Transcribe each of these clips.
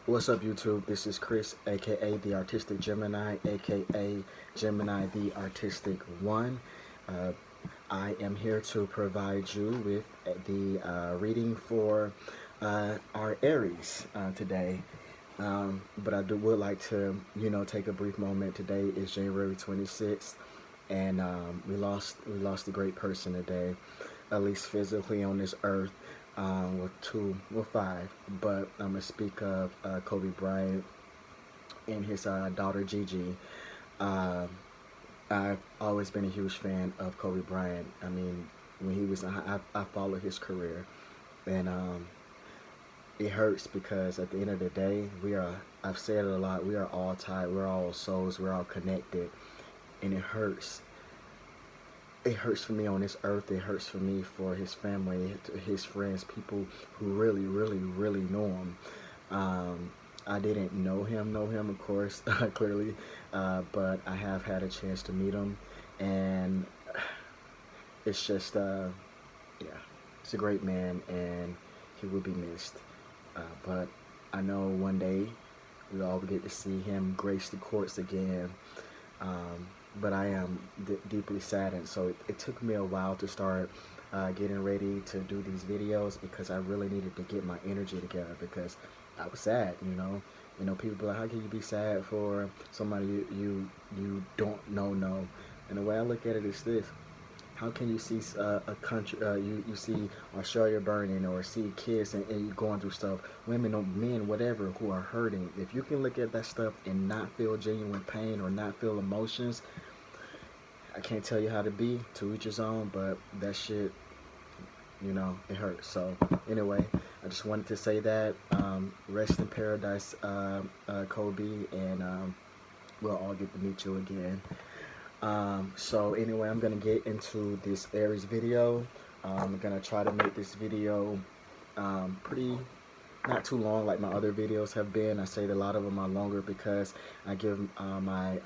What's up, YouTube? This is Chris, aka the Artistic Gemini, aka Gemini the Artistic One. Uh, I am here to provide you with the reading for our Aries today. But I would like to, take a brief moment. Today is January 26th, and we lost a great person today, at least physically on this earth. Five, but I'm gonna speak of Kobe Bryant and his daughter Gigi. Uh, I've always been a huge fan of Kobe Bryant. I mean, when he was, I followed his career, and it hurts because at the end of the day, I've said it a lot. We are all tied. We're all souls. We're all connected, and it hurts. It hurts for me on this earth. It hurts for me, for his family, his friends, people who really, really, really know him. I didn't know him, of course, clearly, but I have had a chance to meet him, and it's just, yeah, he's a great man, and he will be missed. But I know one day we all get to see him grace the courts again. But I am deeply saddened. So it took me a while to start getting ready to do these videos, because I really needed to get my energy together, because I was sad. People be like, how can you be sad for somebody you don't know? And the way I look at it is this: how can you see a country, you see Australia burning, or see kids and you going through stuff, women or men, whatever, who are hurting? If you can look at that stuff and not feel genuine pain or not feel emotions, I can't tell you how to be, to each his own, but that shit, it hurts. So anyway, I just wanted to say that, rest in paradise, Kobe, and we'll all get to meet you again. So anyway, I'm gonna get into this Aries video. I'm gonna try to make this video pretty, not too long like my other videos have been. I say that a lot of them are longer because I give my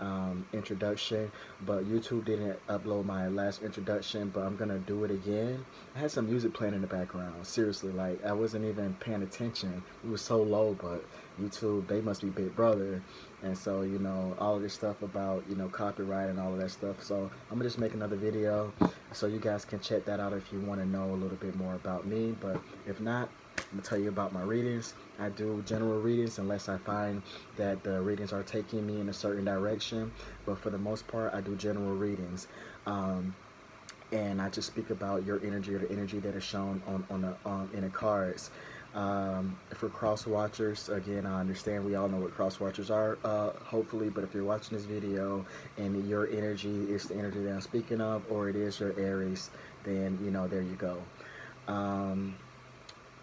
introduction, but YouTube didn't upload my last introduction, but I'm gonna do it again. I had some music playing in the background. Seriously, like, I wasn't even paying attention. It was so low, but YouTube, they must be Big Brother. And so, all of this stuff about, copyright and all of that stuff. So I'm gonna just make another video so you guys can check that out if you want to know a little bit more about me. But if not, I'm going to tell you about my readings. I do general readings unless I find that the readings are taking me in a certain direction. But for the most part, I do general readings. And I just speak about your energy, or the energy that is shown in the cards. For cross watchers, again, I understand we all know what cross watchers are, hopefully, but if you're watching this video and your energy is the energy that I'm speaking of, or it is your Aries, then, there you go.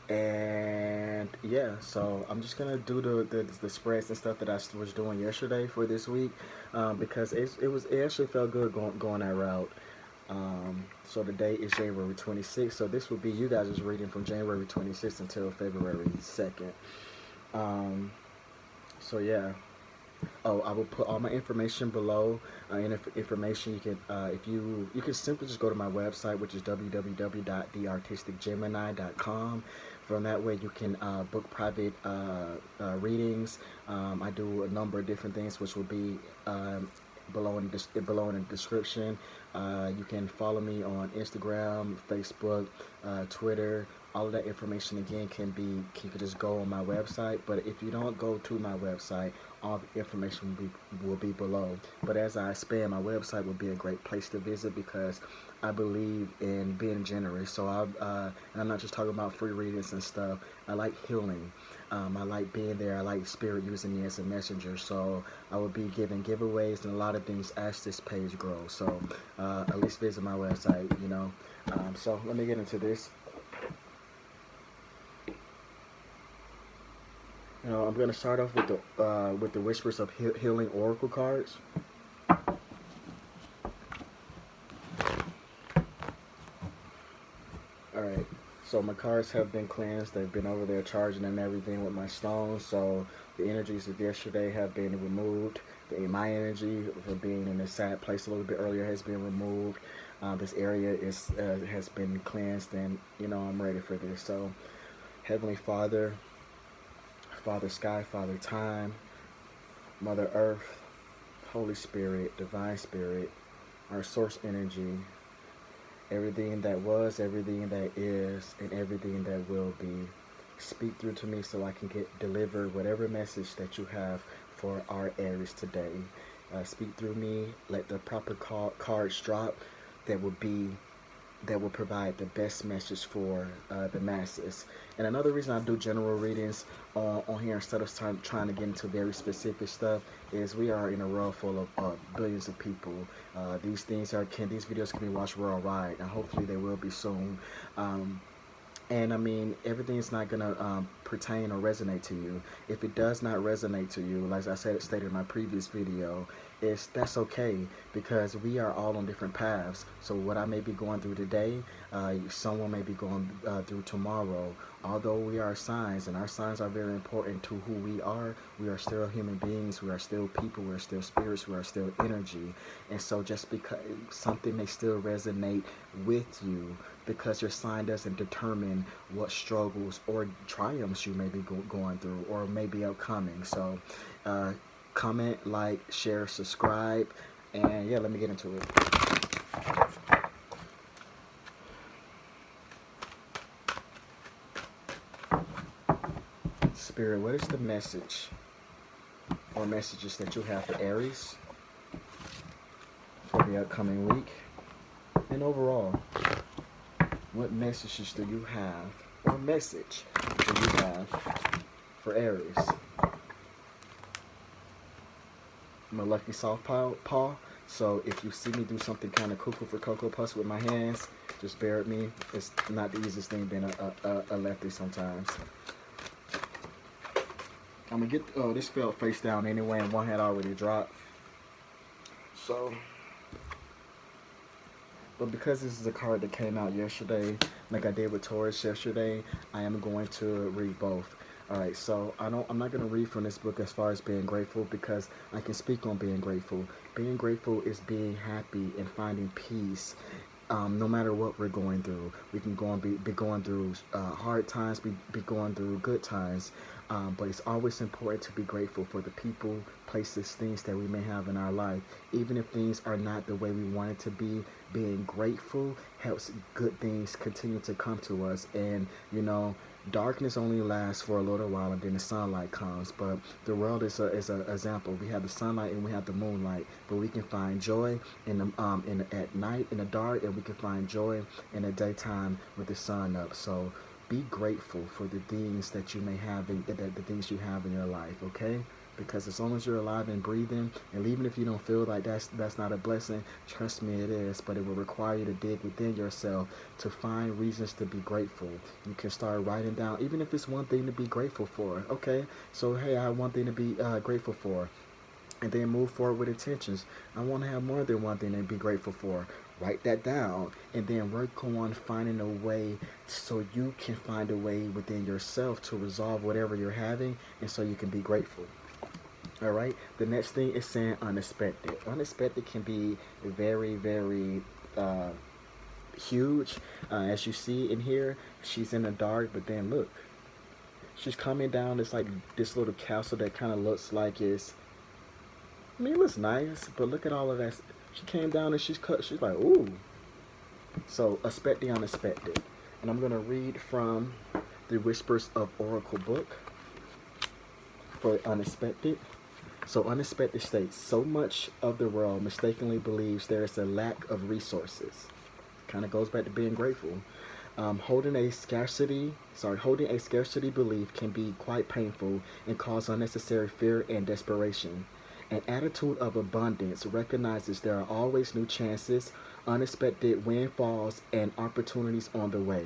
And yeah, so I'm just gonna do the spreads and stuff that I was doing yesterday for this week, because it actually felt good going that route. So today is January 26th, so this will be you guys' reading from January 26th until February 2nd. So yeah. Oh, I will put all my information below. Information you can, if you can simply just go to my website, which is www.theartisticgemini.com. From that way, you can book private readings. I do a number of different things, which will be below in the description. You can follow me on Instagram, Facebook, Twitter. All of that information again can just go on my website. But if you don't go to my website, all the information will be below. But as I expand, my website will be a great place to visit, because I believe in being generous. So and I'm not just talking about free readings and stuff. I like healing. I like being there. I like spirit using me as a messenger. So I will be giving giveaways and a lot of things as this page grows. So at least visit my website. So let me get into this. I'm going to start off with the Whispers of Healing Oracle cards. Alright, so my cards have been cleansed. They've been over there charging and everything with my stones. So the energies of yesterday have been removed. My energy for being in a sad place a little bit earlier has been removed. This area has been cleansed, and I'm ready for this. So, Heavenly Father, Father Sky, Father Time, Mother Earth, Holy Spirit, Divine Spirit, our source energy, everything that was, everything that is, and everything that will be. Speak through to me so I can deliver whatever message that you have for our Aries today. Speak through me. Let the proper cards drop that will be that will provide the best message for the masses. And another reason I do general readings on here instead of trying to get into very specific stuff is we are in a world full of billions of people. These videos can be watched worldwide, and hopefully they will be soon. And I mean, everything is not gonna pertain or resonate to you. If it does not resonate to you, like I stated in my previous video, that's okay, because we are all on different paths. So what I may be going through today, someone may be going through tomorrow. Although we are signs, and our signs are very important to who we are still human beings, we are still people, we are still spirits, we are still energy. And so just because something may still resonate with you, because your sign doesn't determine what struggles or triumphs you may be going through or may be upcoming. So comment, like, share, subscribe, and yeah, let me get into it. Spirit, what is the message or messages that you have for Aries for the upcoming week? And overall, what messages do you have, or message do you have for Aries? I'm a lucky soft paw, so if you see me do something kind of cuckoo for Cocoa Puffs with my hands, just bear with me. It's not the easiest thing being a lefty sometimes. I'm gonna get, this fell face down anyway, and one had already dropped. So, but because this is a card that came out yesterday, like I did with Taurus yesterday, I am going to read both. Alright, so I'm not going to read from this book as far as being grateful, because I can speak on being grateful. Being grateful is being happy and finding peace. No matter what we're going through, we can be going through hard times, be going through good times, but it's always important to be grateful for the people, places, things that we may have in our life. Even if things are not the way we want it to be, being grateful helps good things continue to come to us. And you know, darkness only lasts for a little while, and then the sunlight comes. But the world is an example. We have the sunlight and we have the moonlight, but we can find joy at night in the dark, and we can find joy in the daytime with the sun up. So be grateful for the things that you may have, the things you have in your life, okay? Because as long as you're alive and breathing, and even if you don't feel like that's not a blessing, trust me, it is. But it will require you to dig within yourself to find reasons to be grateful. You can start writing down, even if it's one thing to be grateful for. Okay, so hey, I have one thing to be grateful for, and then move forward with intentions. I want to have more than one thing to be grateful for. Write that down, and then work on finding a way so you can find a way within yourself to resolve whatever you're having, and so you can be grateful. All right, the next thing is saying unexpected. Unexpected can be very, very huge. As you see in here, she's in the dark, but then look, she's coming down this little castle that kind of looks like it's, I mean, it looks nice, but look at all of that. She came down and she's like, ooh. So expect the unexpected. And I'm gonna read from the Whispers of Oracle book for unexpected. So unexpected states, so much of the world mistakenly believes there is a lack of resources. Kind of goes back to being grateful. Holding a scarcity belief can be quite painful and cause unnecessary fear and desperation. An attitude of abundance recognizes there are always new chances, unexpected windfalls, and opportunities on the way.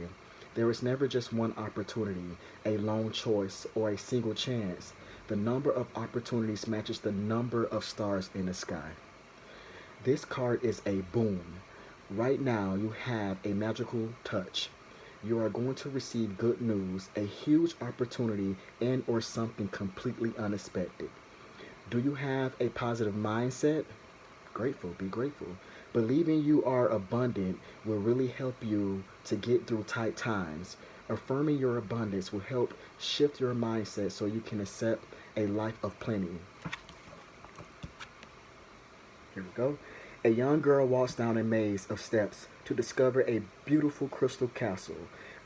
There is never just one opportunity, a lone choice, or a single chance. The number of opportunities matches the number of stars in the sky. This card is a boon. Right now, you have a magical touch. You are going to receive good news, a huge opportunity, and or something completely unexpected. Do you have a positive mindset? Grateful, be grateful. Believing you are abundant will really help you to get through tight times. Affirming your abundance will help shift your mindset so you can accept a life of plenty. Here we go. A young girl walks down a maze of steps to discover a beautiful crystal castle.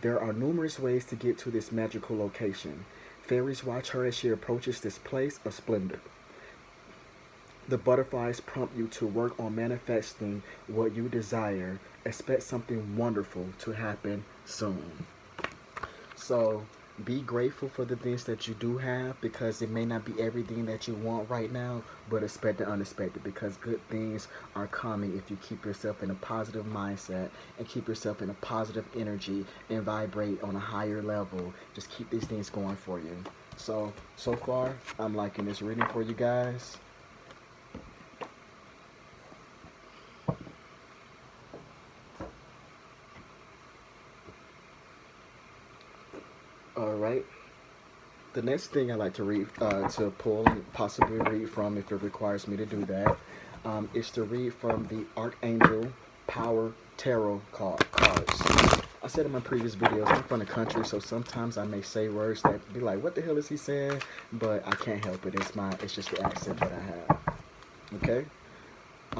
There are numerous ways to get to this magical location. Fairies watch her as she approaches this place of splendor. The butterflies prompt you to work on manifesting what you desire. Expect something wonderful to happen soon. So be grateful for the things that you do have, because it may not be everything that you want right now, but expect the unexpected, because good things are coming if you keep yourself in a positive mindset and keep yourself in a positive energy and vibrate on a higher level. Just keep these things going for you. So far, I'm liking this reading for you guys. All right. The next thing I like to read, to pull and possibly read from, if it requires me to do that, is to read from the Archangel Power Tarot cards. I said in my previous videos, I'm from the country, so sometimes I may say words that be like, what the hell is he saying? But I can't help it. It's just the accent that I have. Okay?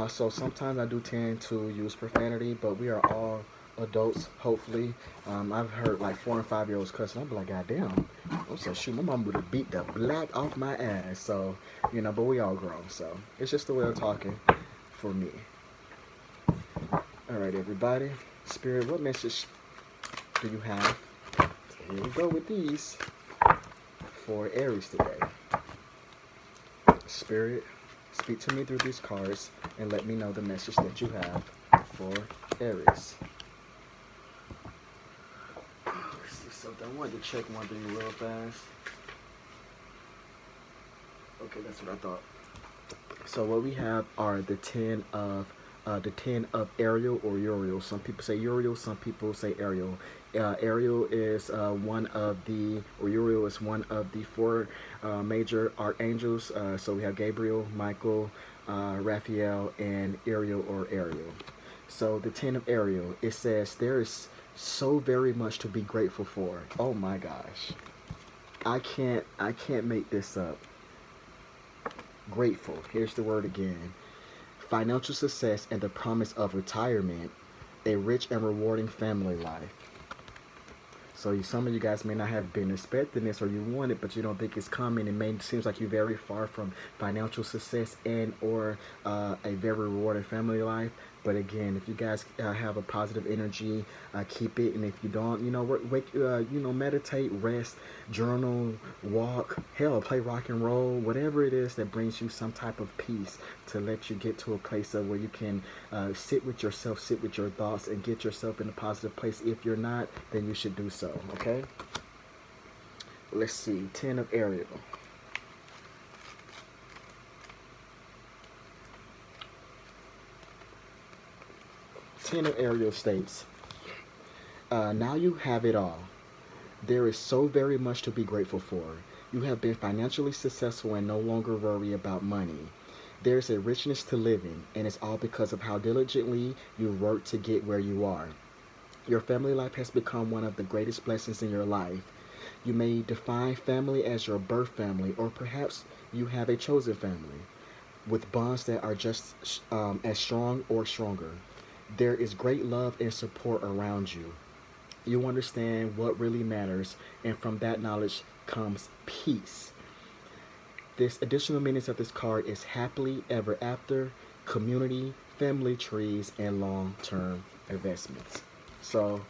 So sometimes I do tend to use profanity, but we are all adults, hopefully. I've heard like 4 and 5-year-olds cussing. I'll be like, God damn. I'm so shoot, my mom would have beat the black off my ass. So, but we all grown. So it's just the way of talking for me. All right, everybody. Spirit, what message do you have? Here we go with these for Aries today. Spirit, speak to me through these cards and let me know the message that you have for Aries. Let's see something. I wanted to check one thing real fast. Okay, that's what I thought. So what we have are the 10 of Ariel or Uriel. Some people say Uriel, some people say Ariel. Ariel is one of the, or Uriel is one of the 4 major archangels. So we have Gabriel, Michael, Raphael, and Ariel or Ariel. So the 10 of Ariel, it says there is so very much to be grateful for. Oh my gosh, I can't make this up. Grateful. Here's the word again. Financial success and the promise of retirement, a rich and rewarding family life. So some of you guys may not have been expecting this, or you want it, but you don't think it's coming. It seems like you're very far from financial success and or a very rewarding family life. But again, if you guys have a positive energy, keep it. And if you don't, meditate, rest, journal, walk, hell, play rock and roll, whatever it is that brings you some type of peace to let you get to a place of where you can sit with yourself, sit with your thoughts, and get yourself in a positive place. If you're not, then you should do so. Okay. Let's see. 10 of Ariel. Ten of Ariel states, now you have it all. There is so very much to be grateful for. You have been financially successful and no longer worry about money. There's a richness to living, and it's all because of how diligently you work to get where you are. Your family life has become one of the greatest blessings in your life. You may define family as your birth family, or perhaps you have a chosen family with bonds that are just as strong or stronger. There is great love and support around you. You understand what really matters, and from that knowledge comes peace. This additional meanings of this card is happily ever after, community, family trees, and long-term investments. So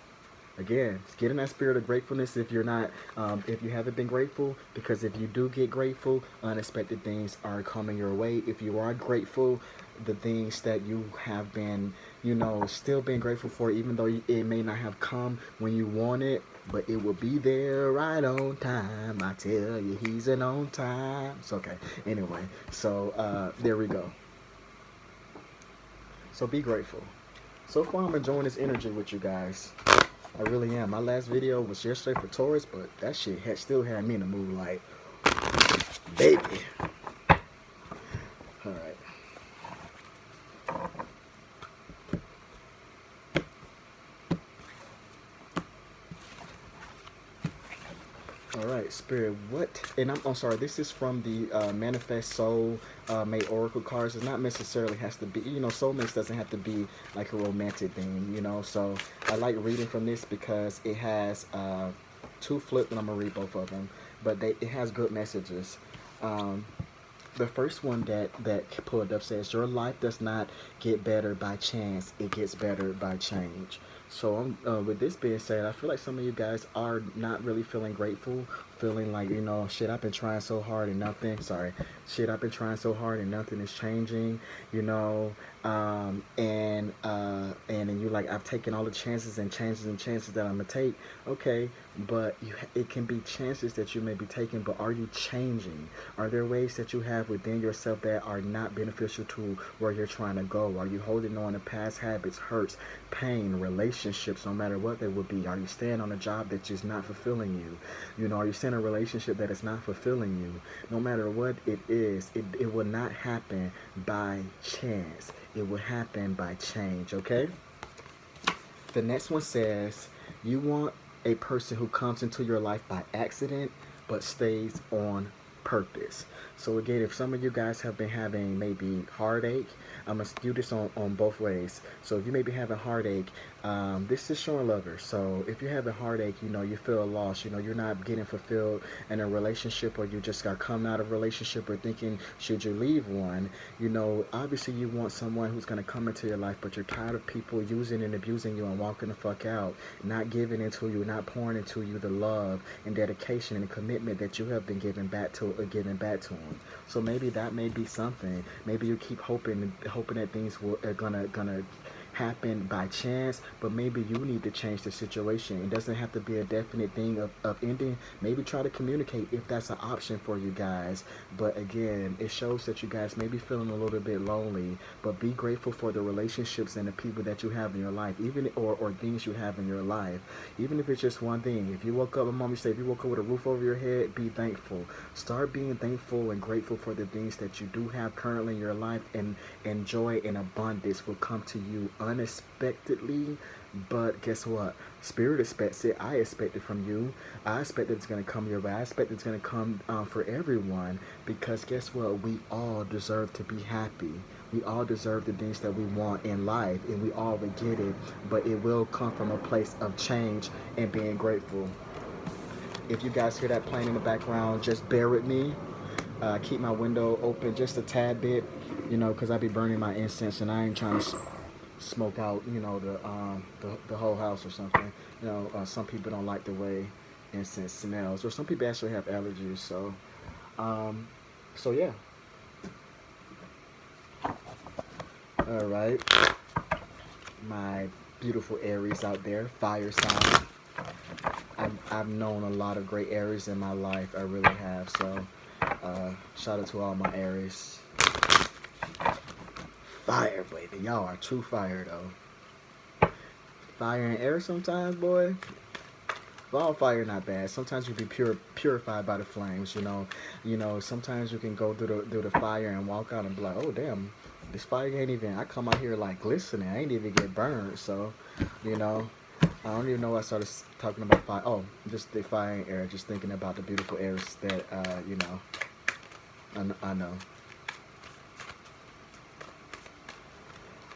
again, get in that spirit of gratefulness if you're not, if you haven't been grateful, because if you do get grateful, unexpected things are coming your way. If you are grateful, the things that you have been, still been grateful for, even though it may not have come when you want it, but it will be there right on time. I tell you, he's an on time. It's okay. Anyway, so there we go. So be grateful. So far, I'm enjoying this energy with you guys. I really am. My last video was yesterday for Taurus, but that shit still had me in the mood like, baby. All right. Spirit, what? And I'm sorry. This is from the Manifest Soul Mate Oracle cards. It's not necessarily has to be. Soulmates doesn't have to be like a romantic thing. So I like reading from this because it has two flips, and I'm gonna read both of them. But it has good messages. Um, the first one that pulled up says, "Your life does not get better by chance; it gets better by change." So with this being said, I feel like some of you guys are not really feeling grateful, feeling like, shit, I've been trying so hard and nothing. Sorry, shit, I've been trying so hard and nothing is changing. And then you like, I've taken all the chances and chances that I'm gonna take. Okay, but it can be chances that you may be taking, but are you changing? Are there ways that you have within yourself that are not beneficial to where you're trying to go? Are you holding on to past habits, hurts, pain, relationships, no matter what they would be? Are you staying on a job that is not fulfilling you? Are you staying in a relationship that is not fulfilling you? No matter what it is, it will not happen by chance. It will happen by change, okay? The next one says, you want a person who comes into your life by accident but stays on purpose. So again, if some of you guys have been having maybe heartache, I'm going to do this on both ways. So if you may be having heartache, this is showing lovers. So if you're having heartache, you feel lost, you're not getting fulfilled in a relationship, or you just got come out of a relationship, or thinking, should you leave one? Obviously you want someone who's going to come into your life, but you're tired of people using and abusing you and walking the fuck out, not giving into you, not pouring into you the love and dedication and commitment that you have been giving back to them. So maybe that may be something. Maybe you keep hoping that things are gonna happen by chance, but maybe you need to change the situation. It doesn't have to be a definite thing of ending. Maybe try to communicate if that's an option for you guys. But again, it shows that you guys may be feeling a little bit lonely, but be grateful for the relationships and the people that you have in your life, even or things you have in your life. Even if it's just one thing. If you woke up, my mom used to say, if you woke up with a roof over your head, be thankful. Start being thankful and grateful for the things that you do have currently in your life, and joy and abundance will come to you unexpectedly. But guess what? Spirit expects it. I expect it from you. I expect that it's going to come your way. I expect it's going to come for everyone, because guess what? We all deserve to be happy. We all deserve the things that we want in life, and we all will get it, but it will come from a place of change and being grateful. If you guys hear that playing in the background, just bear with me. Keep my window open just a tad bit, because I be burning my incense, and I ain't trying to smoke out, the whole house or something. Some people don't like the way incense smells, or some people actually have allergies. So yeah. All right, my beautiful Aries out there, fire sign. I've known a lot of great Aries in my life. I really have. So shout out to all my Aries. Fire, baby. Y'all are true fire, though. Fire and air sometimes, boy. All fire not bad. Sometimes you be purified by the flames. Sometimes you can go through the fire and walk out and be like, oh damn, this fire ain't even. I come out here like glistening. I ain't even get burned. So, I don't even know why I started talking about fire. Oh, just the fire and air. Just thinking about the beautiful airs that I know.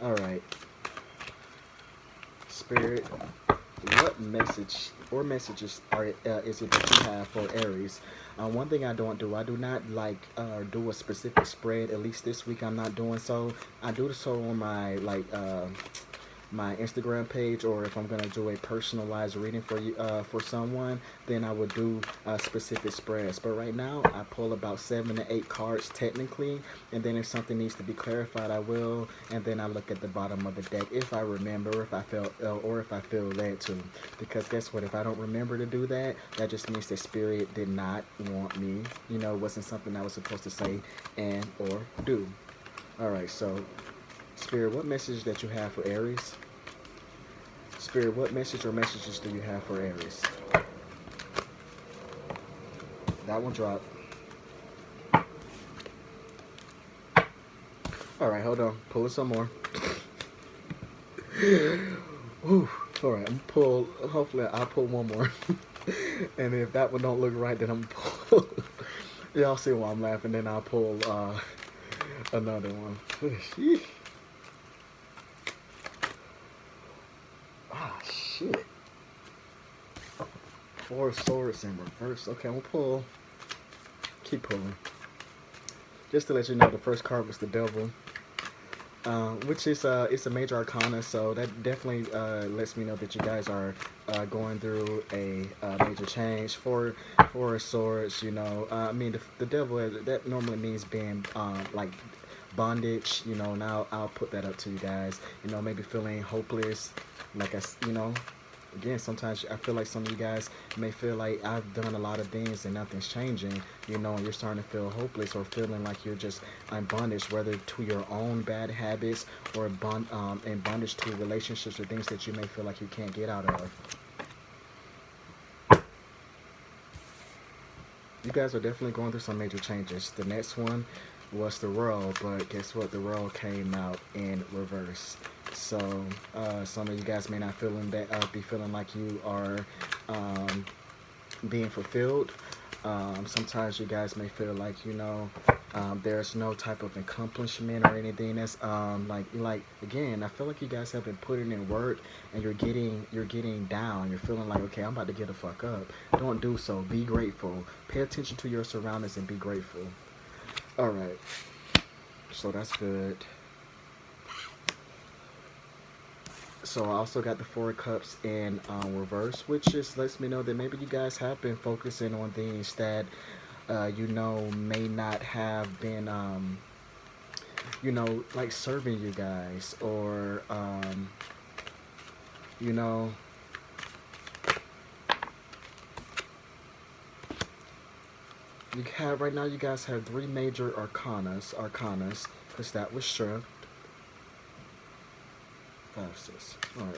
All right, Spirit, what message or messages is it that you have for Aries? One thing I do not do a specific spread. At least this week I'm not doing so. I do so on my my Instagram page, or if I'm gonna do a personalized reading for you for someone, then I would do specific spreads. But right now I pull about 7 to 8 cards technically, and then if something needs to be clarified, I will, and then I look at the bottom of the deck if I remember, if I feel led to. Because guess what? If I don't remember to do that, that just means that Spirit did not want me. It wasn't something I was supposed to say and or do. All right, so Spirit, what message that you have for Aries? Spirit, what message or messages do you have for Aries? That one dropped. All right, hold on. Pull some more. Whew. All right, hopefully I'll pull one more. And if that one don't look right, then I'm pull. Y'all see why I'm laughing. Then I'll pull another one. Ah, shit. 4 swords in reverse. Okay, we'll pull. Keep pulling. Just to let you know, the first card was the devil. Which is it's a major arcana, so that definitely lets me know that you guys are going through a major change. For swords, you know, I mean the devil, that normally means being like bondage, you know. Now I'll put that up to you guys, you know, maybe feeling hopeless, like you know. Again, sometimes I feel like some of you guys may feel like I've done a lot of things and nothing's changing, you know, and you're starting to feel hopeless or feeling like you're just in bondage, whether to your own bad habits or in bondage to relationships or things that you may feel like you can't get out of. You guys are definitely going through some major changes. The next one was the world, but guess what? The world came out in reverse. So some of you guys may not be feeling like you are being fulfilled. Sometimes you guys may feel like, you know, there's no type of accomplishment or anything. That's like again, I feel like you guys have been putting in work and you're getting down. You're feeling like, okay, I'm about to get the fuck up. Don't do so. Be grateful. Pay attention to your surroundings and be grateful. All right. So that's good. So I also got the 4 cups in reverse, which just lets me know that maybe you guys have been focusing on things that you know may not have been you know, like serving you guys, or you know, you have right now. You guys have 3 major arcanas, because that was strength. 5, 6. All right.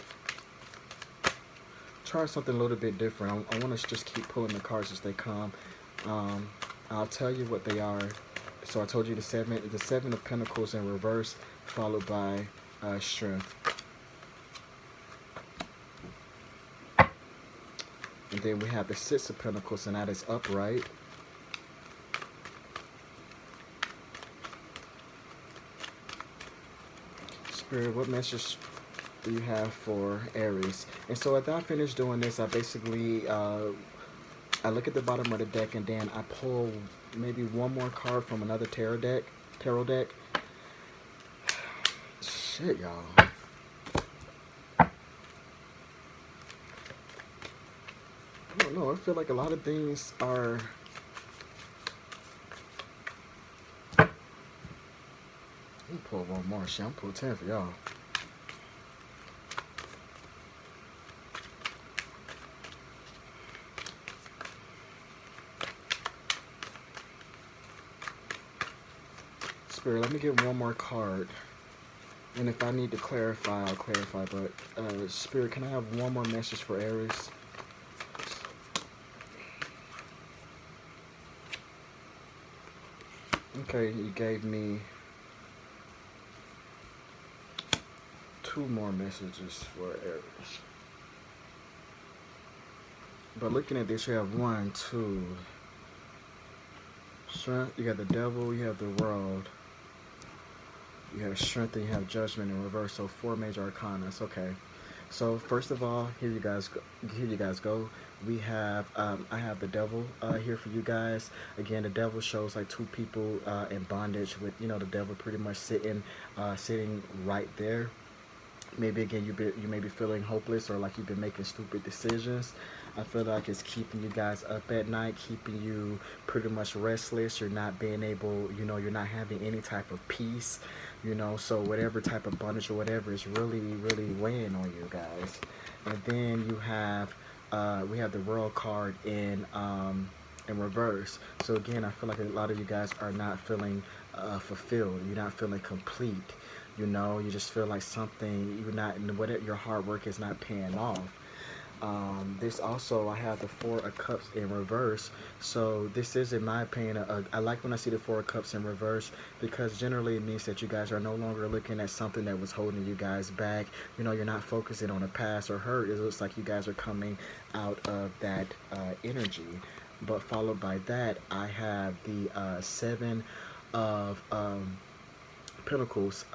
Try something a little bit different. I want to just keep pulling the cards as they come. I'll tell you what they are. So I told you the 7 of Pentacles in reverse, followed by strength. And then we have the 6 of Pentacles, and that is upright. Spirit, what message do you have for Aries? And so after I finish doing this, I basically I look at the bottom of the deck, and then I pull maybe one more card from another tarot deck. Shit, y'all. I don't know. I feel like a lot of things are. Let me pull one more. Shit, I'm pulling 10 for y'all. Spirit, let me get one more card. And if I need to clarify, I'll clarify. But Spirit, can I have one more message for Aries? Okay, you gave me 2 more messages for Aries. But looking at this, you have 1, 2. Strength, you got the devil, you have the world. You have strength, and you have judgment in reverse. So 4 major arcana. Okay. So first of all, here you guys go. We have I have the devil here for you guys. Again, the devil shows like 2 people in bondage, with, you know, the devil pretty much sitting right there. Maybe again you may be feeling hopeless, or like you've been making stupid decisions. I feel like it's keeping you guys up at night, keeping you pretty much restless. You're not being able, you know, you're not having any type of peace, you know. So whatever type of bondage or whatever is really weighing on you guys. And then you have we have the world card in reverse. So again, I feel like a lot of you guys are not feeling fulfilled. You're not feeling complete. You know, you just feel like something, you're not, whatever, your hard work is not paying off. This also, I have the Four of Cups in reverse. So this is, in my opinion, I like when I see the Four of Cups in reverse, because generally it means that you guys are no longer looking at something that was holding you guys back. You know, you're not focusing on the past or hurt. It looks like you guys are coming out of that energy. But followed by that, I have the Seven of Pentacles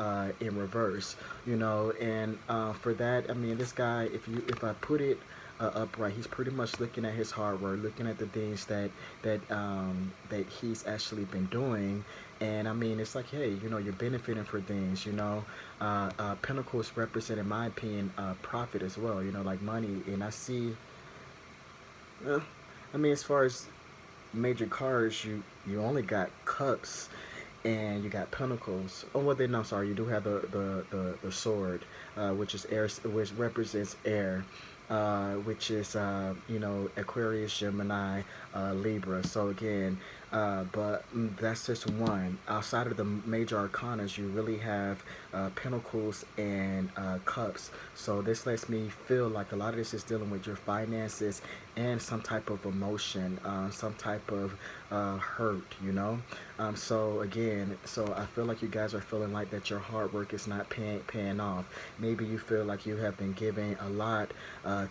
in reverse. You know, and for that, I mean, this guy, if I put it upright, he's pretty much looking at his hard work, looking at the things that he's actually been doing. And I mean, it's like, hey, you know, you're benefiting for things. You know, Pentacles represent, in my opinion, profit as well. You know, like money. And I see, I mean, as far as major cards, you only got cups and you got pentacles. Oh, well, then I'm sorry, you do have the sword, which is air, which represents air, which is you know, Aquarius, Gemini, Libra. So again, but that's just one. Outside of the major arcanas, you really have pentacles and cups. So this lets me feel like a lot of this is dealing with your finances and some type of emotion, some type of hurt, you know. So again, so I feel like you guys are feeling like that your hard work is not paying off. Maybe you feel like you have been giving a lot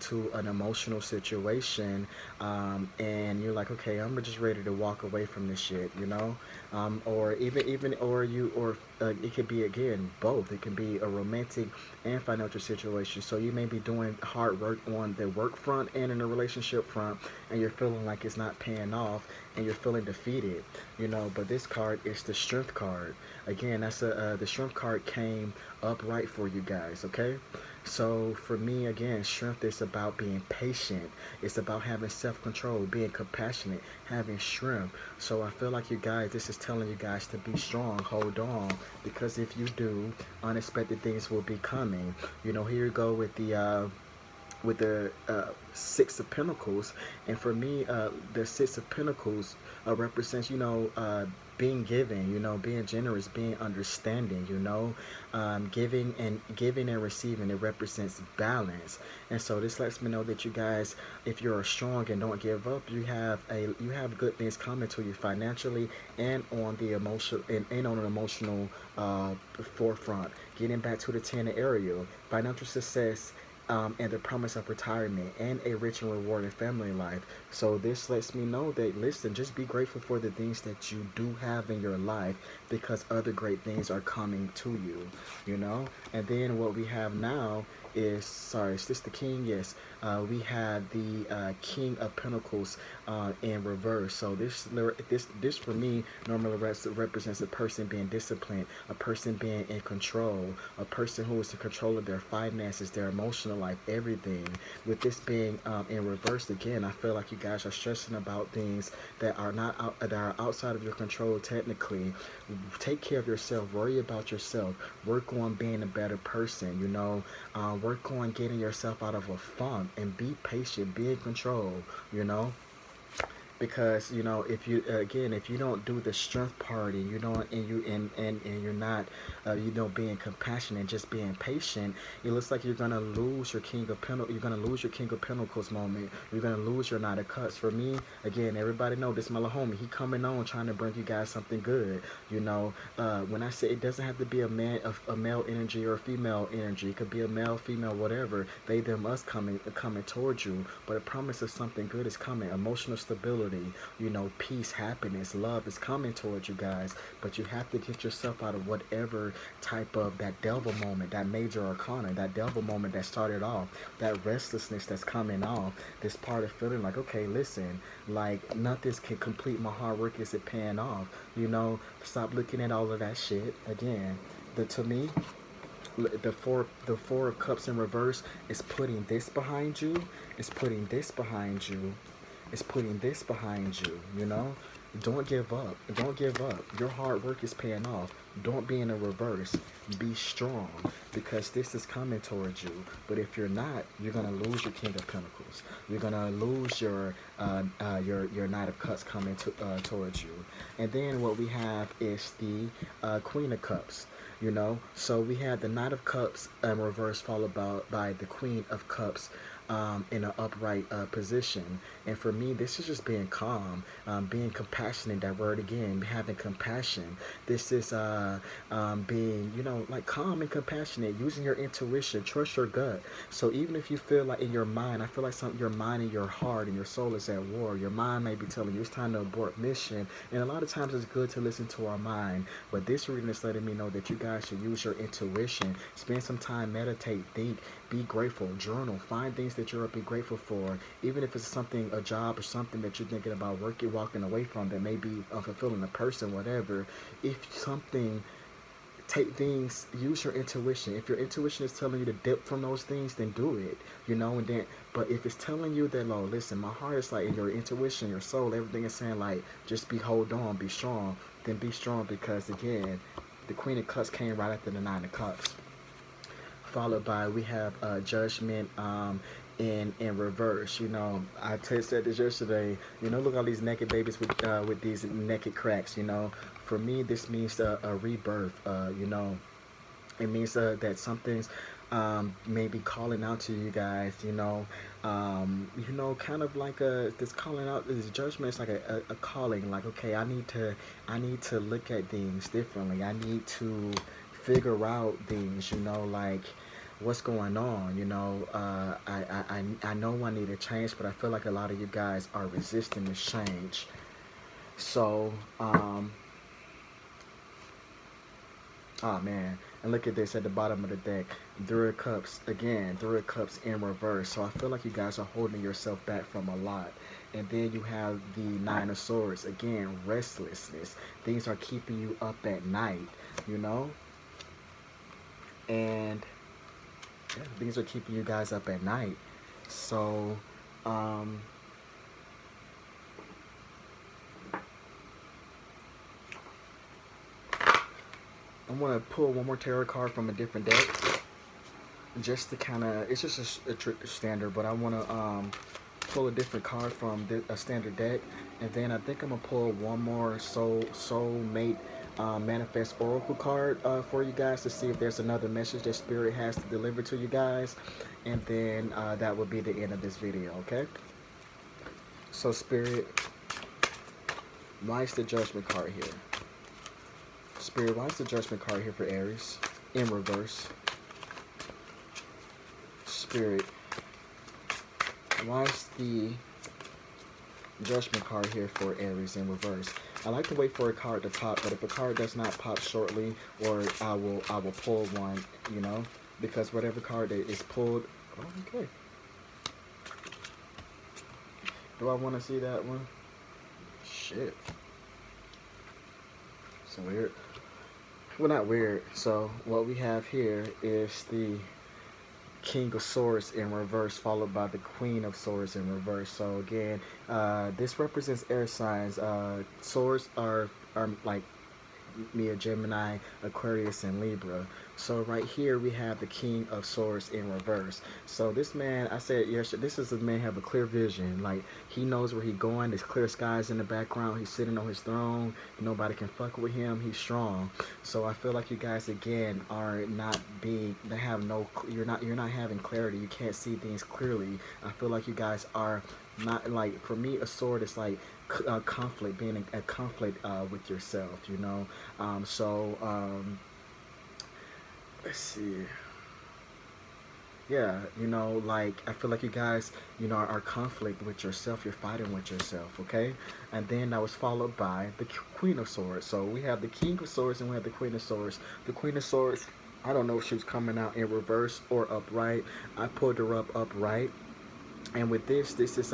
to an emotional situation, and you're like, okay, I'm just ready to walk away from this shit, you know. Or it could be, again, both. It can be a romantic and financial situation. So you may be doing hard work on the work front and in the relationship front, and you're feeling like it's not paying off, and you're feeling defeated, you know. But this card is the Strength card. Again, that's the Strength card came upright for you guys. Okay. So for me, again, strength is about being patient. It's about having self-control, being compassionate, having strength. So I feel like you guys, this is telling you guys to be strong, hold on, because if you do, unexpected things will be coming. You know, here you go with the Six of Pentacles. And for me, the Six of Pentacles represents, you know, being giving, you know, being generous, being understanding, you know, giving and receiving. It represents balance. And so this lets me know that you guys, if you're strong and don't give up, you have good things coming to you financially and on the emotional and on an emotional forefront. Getting back to the 10 area, financial success, and the promise of retirement and a rich and rewarding family life. So this lets me know that, listen, just be grateful for the things that you do have in your life, because other great things are coming to you, you know. And then what we have now is, sorry, is this the king? Yes. We have the King of Pentacles in reverse. So this for me normally represents a person being disciplined, a person being in control, a person who is in control of their finances, their emotional life, everything. With this being in reverse, again, I feel like you guys are stressing about things that are that are outside of your control technically. Take care of yourself, worry about yourself, work on being a better person, you know, work on getting yourself out of a funk, and be patient, be in control, you know. Because, you know, if you again, if you don't do the strength party, you don't, and you're not you know, being compassionate, just being patient, it looks like you're gonna lose your King of Pentacles. You're gonna lose your King of Pentacles moment. You're gonna lose your Knight of Cups. For me, again, everybody know this, my little homie, he coming on trying to bring you guys something good, you know. When I say, it doesn't have to be a male energy or a female energy, it could be a male, female, whatever, they, them, us, coming towards you. But a promise of something good is coming. Emotional stability, you know, peace, happiness, love is coming towards you guys. But you have to get yourself out of whatever type of that devil moment, that major arcana, that devil moment that started off, that restlessness that's coming off, this part of feeling like, okay, listen, like nothing can complete my hard work, is it paying off, you know. Stop looking at all of that shit. Again, to me, the four of cups in reverse is putting this behind you, is putting this behind you, is putting this behind you, you know. Don't give up. Don't give up. Your hard work is paying off. Don't be in a reverse. Be strong, because this is coming towards you. But if you're not, you're gonna lose your King of Pentacles. You're gonna lose your Knight of Cups coming towards you. And then what we have is the Queen of Cups. You know, so we have the Knight of Cups in reverse, followed by the Queen of Cups in an upright position. And for me, this is just being calm, being compassionate. That word again, having compassion. This is being, like calm and compassionate, using your intuition, trust your gut. So even if you feel like in your mind, I feel like your mind and your heart and your soul is at war. Your mind may be telling you it's time to abort mission, and a lot of times it's good to listen to our mind. But this reading is letting me know that you guys should use your intuition, spend some time, meditate, think, be grateful, journal, find things that you're be grateful for, even if it's something, a job or something that you're thinking about working, walking away from that may be unfulfilling, a person, whatever. If something, take things, use your intuition. If your intuition is telling you to dip from those things, then do it, and then, but if it's telling you that, listen, my heart is like, in your intuition, your soul, everything is saying like, just hold on, be strong, then be strong, because again, the Queen of Cups came right after the Nine of Cups, followed by, we have Judgment in reverse. I said this yesterday. Look at all these naked babies with these naked cracks. For me, this means a rebirth. It means that something's maybe calling out to you guys. Kind of like this calling out, this judgment is like a calling. Like, okay, I need to look at things differently. I need to figure out things. Like, what's going on. I know I need to change, but I feel like a lot of you guys are resisting this change. So oh man, and look at this at the bottom of the deck, Three of Cups again, Three of Cups in reverse. So I feel like you guys are holding yourself back from a lot. And then you have the Nine of Swords again, restlessness. Things are keeping you up at night. And yeah, things are keeping you guys up at night. So I'm gonna pull one more tarot card from a different deck, just to kind of, it's just a standard, but I want to pull a different card from a standard deck, and then I think I'm gonna pull one more soulmate manifest oracle card for you guys, to see if there's another message that Spirit has to deliver to you guys, and then that will be the end of this video. Okay, so Spirit, why is the Judgment card here? Spirit, why is the Judgment card here for Aries in reverse? Spirit, why is the Judgment card here for Aries in reverse? I like to wait for a card to pop, but if a card does not pop shortly, or I will pull one, because whatever card that is pulled. Oh, okay. Do I want to see that one? Shit. So weird. Well, not weird. So what we have here is the King of Swords in reverse, followed by the Queen of Swords in reverse. So again, this represents air signs. Swords are like me, a Gemini, Aquarius, and Libra. So right here we have the King of Swords in reverse. So this man, I said yesterday, this is a man have a clear vision. Like, he knows where he's going. There's clear skies in the background. He's sitting on his throne. Nobody can fuck with him. He's strong. So I feel like you guys again are not being, they have no, you're not having clarity. You can't see things clearly. I feel like you guys are not, like, for me, a sword is like conflict, being a conflict with yourself, let's see. Yeah, like, I feel like you guys, are conflict with yourself. You're fighting with yourself, okay? And then that was followed by the Queen of Swords. So we have the King of Swords and we have the Queen of Swords. The Queen of Swords, I don't know if she was coming out in reverse or upright. I pulled her up upright. And with this is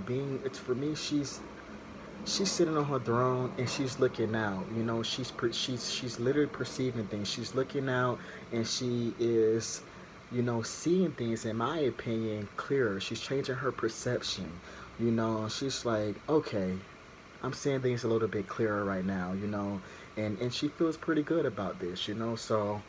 being, it's, for me, she's sitting on her throne and she's looking out. She's literally perceiving things. She's looking out and she is, seeing things, in my opinion, clearer. She's changing her perception. She's like, okay, I'm seeing things a little bit clearer right now. And she feels pretty good about this. So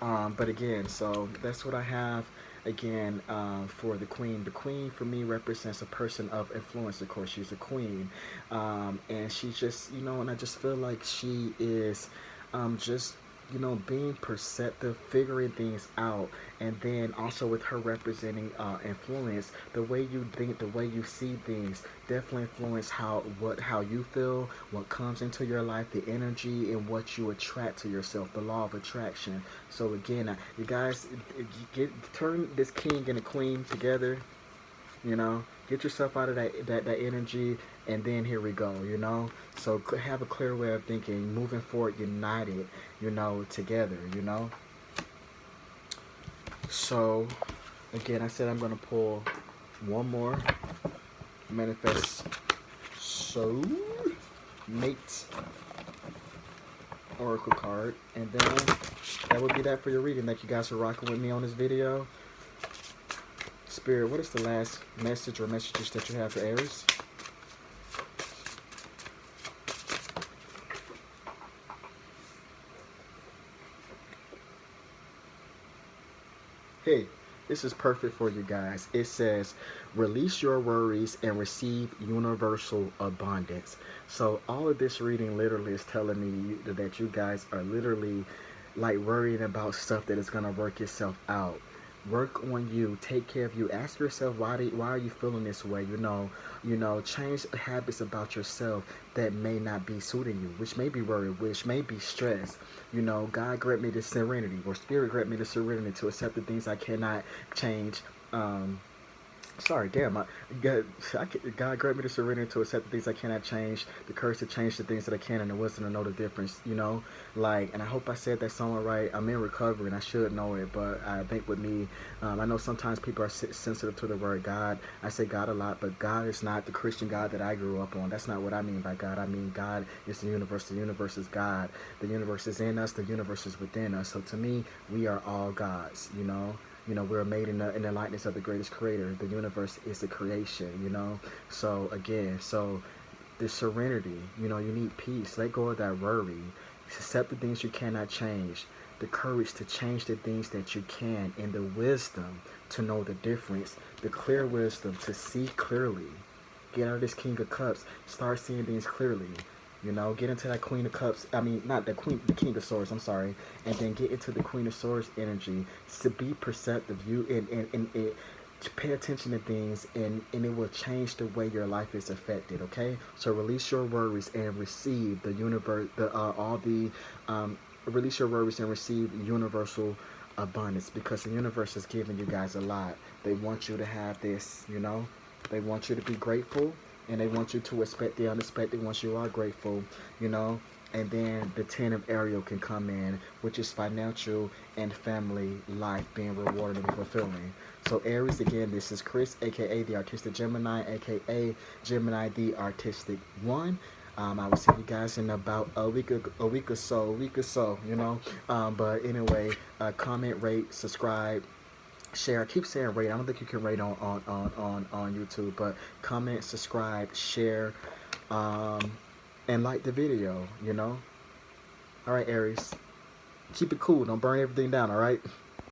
but again, so that's what I have. Again, for the Queen. The Queen, for me, represents a person of influence. Of course, she's a queen. And she just, and I just feel like she is just you know, being perceptive, figuring things out, and then also with her representing influence, the way you think, the way you see things, definitely influence how you feel, what comes into your life, the energy, and what you attract to yourself, the law of attraction. So again, you guys, turn this king and a queen together. You know, get yourself out of that energy, and then here we go. You know, so have a clear way of thinking, moving forward, united, you know, together. You know, so again, I said I'm gonna pull one more manifest soul mate oracle card, and then that would be that for your reading. Thank you guys for rocking with me on this video. Spirit, what is the last message or messages that you have for Aries? Hey, this is perfect for you guys. It says, release your worries and receive universal abundance. So all of this reading literally is telling me that you guys are literally like worrying about stuff that is going to work itself out. Work on you, take care of you. Ask yourself, why are you feeling this way? Change habits about yourself that may not be suiting you, which may be worry, which may be stress. God grant me the serenity, or spirit grant me the serenity to accept the things I cannot change. Sorry, damn. God grant me the serenity to accept the things I cannot change, the courage to change the things that I can, and the wisdom to know the difference, and I hope I said that somewhere right. I'm in recovery, and I should know it, but I think with me, I know sometimes people are sensitive to the word God. I say God a lot, but God is not the Christian God that I grew up on. That's not what I mean by God. I mean God is the universe. The universe is God. The universe is in us. The universe is within us. So to me, we are all gods, we're made in the likeness of the greatest creator. The universe is a creation, So again, the serenity, you need peace. Let go of that worry. Accept the things you cannot change. The courage to change the things that you can. And the wisdom to know the difference. The clear wisdom to see clearly. Get out of this King of Cups. Start seeing things clearly. Get into that Queen of Cups. I mean, not the King of Swords. I'm sorry. And then get into the Queen of Swords energy. To be perceptive, and pay attention to things, and it will change the way your life is affected. Okay. So release your worries and receive the universe. Release your worries and receive universal abundance, because the universe is giving you guys a lot. They want you to have this. They want you to be grateful. And they want you to expect the unexpected once you are grateful, And then the 10 of Ariel can come in, which is financial and family life being rewarded and fulfilling. So Aries, again, this is Chris, a.k.a. the Artistic Gemini, a.k.a. Gemini, the Artistic One. I will see you guys in about a week or so, But anyway, comment, rate, subscribe, share. I keep saying rate. I don't think you can rate on YouTube, but comment, subscribe, share, and like the video. All right, Aries, keep it cool. Don't burn everything down. All right.